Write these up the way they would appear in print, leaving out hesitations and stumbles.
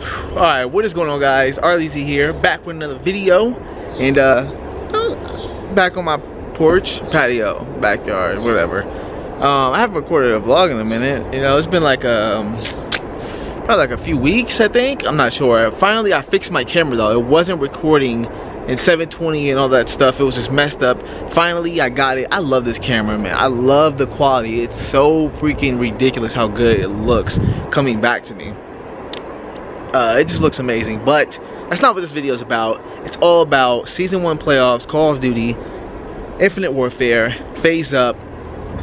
Alright, what is going on, guys? RLeezy here, back with another video. And back on my porch, patio, backyard, whatever. I haven't recorded a vlog in a minute. You know, it's been like probably like a few weeks, I think. I'm not sure. Finally, I fixed my camera though. It wasn't recording in 720 and all that stuff. It was just messed up. Finally, I got it. I love this camera, man. I love the quality. It's so freaking ridiculous how good it looks coming back to me. It just looks amazing, but that's not what this video is about. It's all about Season 1 playoffs, Call of Duty, Infinite Warfare, Phase Up,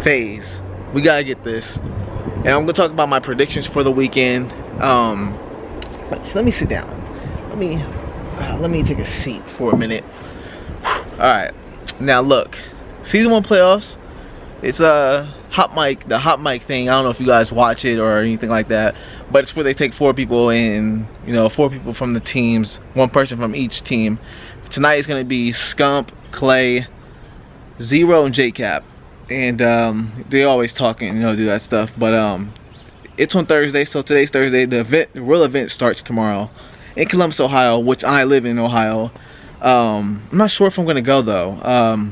Phase. We gotta get this. And I'm gonna talk about my predictions for the weekend. Let me sit down. Let me take a seat for a minute. Alright, now look, Season 1 playoffs, it's the hot mic thing. I don't know if you guys watch it or anything like that, but it's where they take 4 people and, you know, 4 people from the teams, 1 person from each team. Tonight is going to be Scump, Clay, Zero, and JCap. And they always talking, you know, do that stuff. But it's on Thursday, so today's Thursday. The real event starts tomorrow in Columbus, Ohio, which I live in Ohio. I'm not sure if I'm gonna go though.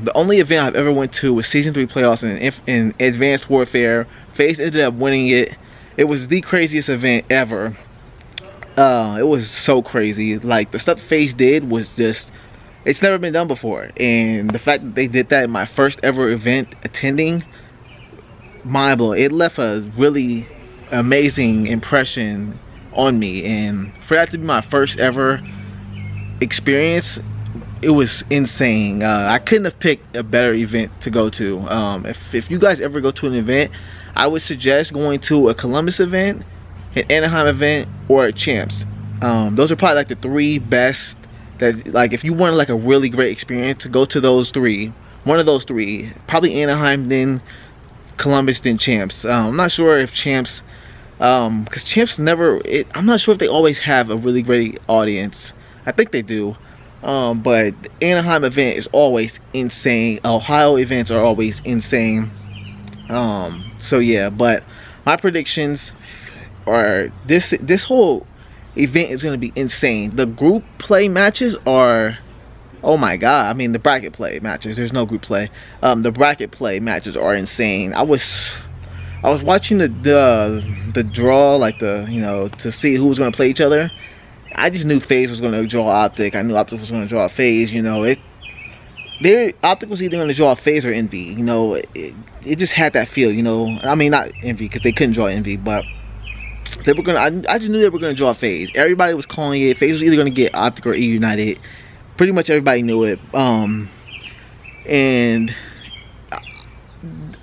The only event I've ever went to was Season 3 playoffs in Advanced Warfare. FaZe ended up winning it. It was the craziest event ever. It was so crazy. Like, the stuff FaZe did was just, it's never been done before. And the fact that they did that in my first ever event attending, mind blowing. It left a really amazing impression on me. And for that to be my first ever experience, it was insane. I couldn't have picked a better event to go to. If you guys ever go to an event, I would suggest going to a Columbus event, an Anaheim event, or a Champs. Those are probably like the 3 best. That, like, if you want like a really great experience, to go to those 3. One of those 3, probably Anaheim, then Columbus, then Champs. I'm not sure if Champs, because Champs never. I'm not sure if they always have a really great audience. I think they do, but the Anaheim event is always insane. Ohio events are always insane. So yeah, but my predictions are this whole event is going to be insane. The group play matches are, oh my god. I mean, the bracket play matches. There's no group play. The bracket play matches are insane. I was watching the draw, like you know, to see who was going to play each other. I just knew FaZe was going to draw Optic. I knew Optic was going to draw FaZe. You know, Optic was either going to draw FaZe or Envy. You know, it just had that feel. You know, I mean, not Envy because they couldn't draw Envy, but they were going to. I just knew they were going to draw FaZe. Everybody was calling it. FaZe was either going to get Optic or E United. Pretty much everybody knew it. And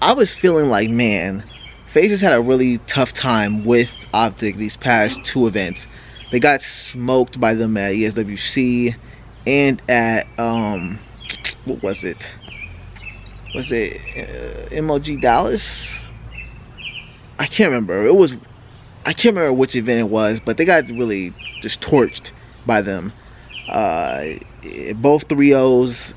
I was feeling like, man, FaZe has had a really tough time with Optic these past 2 events. They got smoked by them at ESWC and at what was it? Was it MLG Dallas? I can't remember. I can't remember which event it was, but they got really just torched by them. Both 3-0s.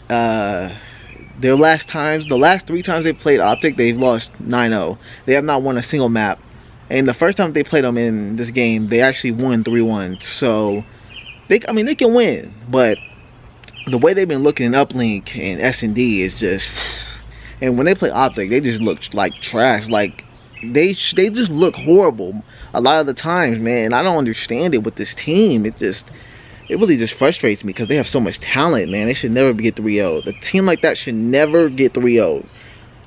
The last 3 times they played Optic, they've lost 9-0. They have not won a single map. And the first time they played them in this game, they actually won 3-1. So, I mean, they can win. But the way they've been looking in Uplink and S&D is just... And when they play Optic, they just look like trash. Like, they just look horrible a lot of the times, man. I don't understand it with this team. It really just frustrates me because they have so much talent, man. They should never get 3-0. A team like that should never get 3-0.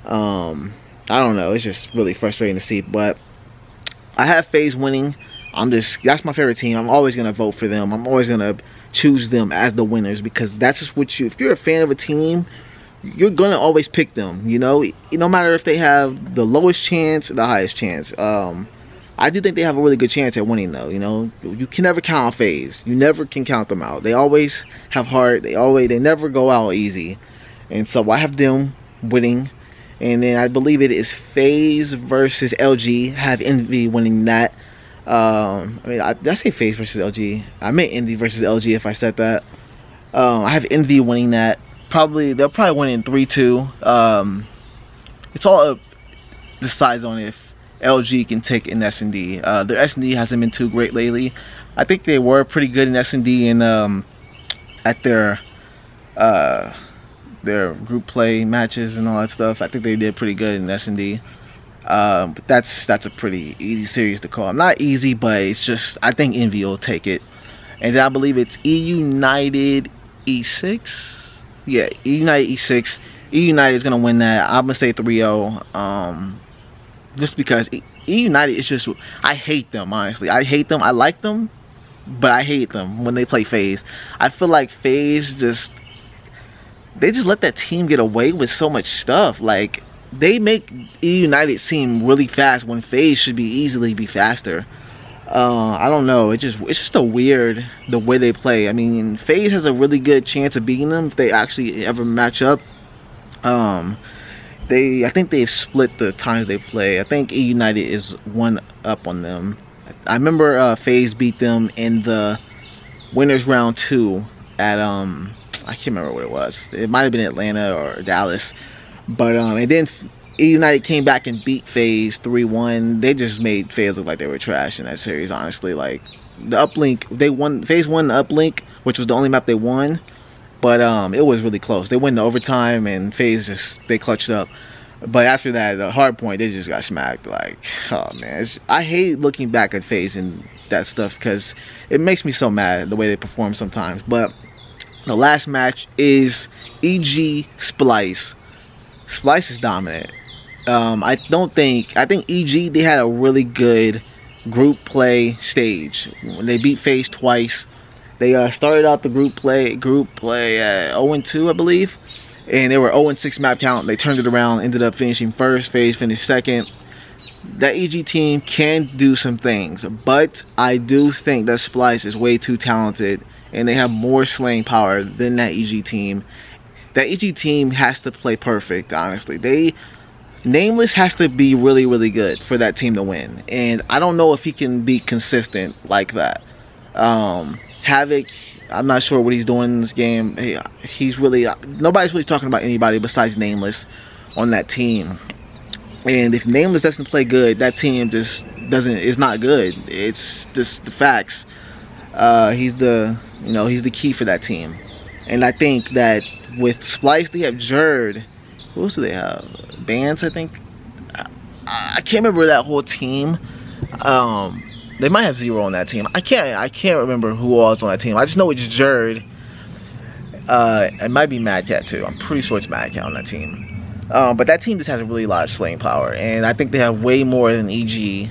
I don't know. It's just really frustrating to see, but I have FaZe winning. That's my favorite team. I'm always going to vote for them. I'm always going to choose them as the winners because that's just what if you're a fan of a team, you're going to always pick them, you know? No matter if they have the lowest chance or the highest chance. I do think they have a really good chance at winning though, you know? You can never count on FaZe. You never can count them out. They always have heart. They never go out easy. And so I have them winning. And then I believe it is FaZe versus LG. I have Envy winning that. I mean, did I say FaZe versus LG? I meant Envy versus LG if I said that. I have Envy winning that. They'll probably win in 3-2. It's all decides on if LG can take in S&D. Their S&D hasn't been too great lately. I think they were pretty good in S&D and at their group play matches and all that stuff. I think they did pretty good in S&D. But that's a pretty easy series to call. Not easy, but it's just, I think Envy will take it. And then I believe it's E United E6. Yeah, E United E6. E United is gonna win that. I'm gonna say 3-0. Just because E United is just, I hate them, honestly. I hate them. I like them, but I hate them when they play FaZe. I feel like FaZe they just let that team get away with so much stuff. Like, they make E United seem really fast when FaZe should easily be faster. I don't know. It's just a weird the way they play. I mean, FaZe has a really good chance of beating them if they actually ever match up. I think they've split the times they play. I think E United is 1 up on them. I remember FaZe beat them in the winners round 2 at I can't remember what it was. It might have been Atlanta or Dallas. But and then E United came back and beat FaZe 3-1. They just made FaZe look like they were trash in that series, honestly. Like, the uplink, FaZe won the uplink, which was the only map they won. But it was really close. They won the overtime and FaZe they clutched up. But after that, the hard point, they just got smacked. Like, oh man, I hate looking back at FaZe and that stuff because it makes me so mad the way they perform sometimes. But the last match is EG Splyce. Splyce is dominant. I think EG, they had a really good group play stage. When they beat FaZe twice, they started out the group play at 0-2, I believe. And they were 0-6 map count. They turned it around, ended up finishing first. FaZe finished second. That EG team can do some things, but I do think that Splyce is way too talented and they have more slaying power than that EG team. That EG team has to play perfect, honestly. Nameless has to be really, really good for that team to win. And I don't know if he can be consistent like that. Havoc, I'm not sure what he's doing in this game. He's really, nobody's really talking about anybody besides Nameless on that team. And if Nameless doesn't play good, that team just is not good. It's just the facts. He's the key for that team. And I think that with Splyce, they have Jerd. Who else do they have? Bance, I think. I can't remember that whole team. They might have Zero on that team. I can't remember who else on that team. I just know it's Jerd. It might be Mad Cat too. I'm pretty sure it's Mad Cat on that team. But that team just has a really lot of slaying power, and I think they have way more than EG.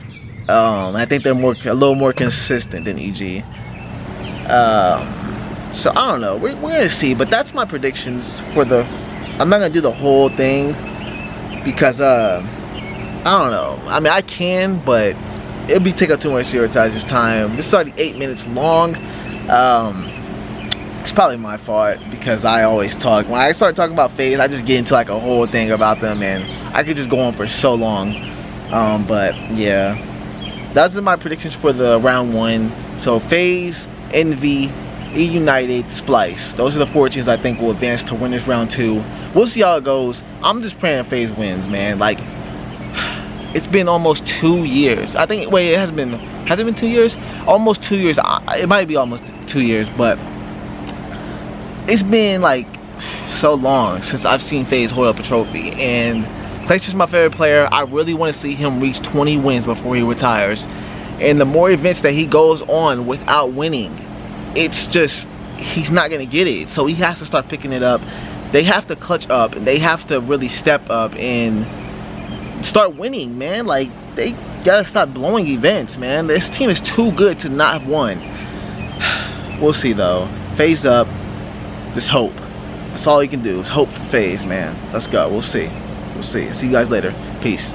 I think they're a little more consistent than EG. So I don't know. We're gonna see, but that's my predictions for the. I'm not gonna do the whole thing because I don't know. I mean, I can, but it'll be taking up too much of your guys' time. This is already 8 minutes long. It's probably my fault because I always talk. When I start talking about FaZe, I just get into like a whole thing about them, and I could just go on for so long. But yeah, those are my predictions for the round 1. So FaZe, Envy, E United, Splyce. Those are the 4 teams I think will advance to winners round 2. We'll see how it goes. I'm just praying FaZe wins, man. Like, it's been almost 2 years. I think, wait, has it been 2 years? Almost 2 years. It might be almost 2 years, but it's been like so long since I've seen FaZe hold up a trophy. And Clay's just my favorite player. I really want to see him reach 20 wins before he retires. And the more events that he goes on without winning, it's just, he's not going to get it. So he has to start picking it up. They have to clutch up, and they have to really step up and start winning, man. Like, they gotta stop blowing events, man. This team is too good to not have won. We'll see though. FaZe up. Just hope. That's all you can do is hope for FaZe, man. Let's go. We'll see. We'll see. See you guys later. Peace.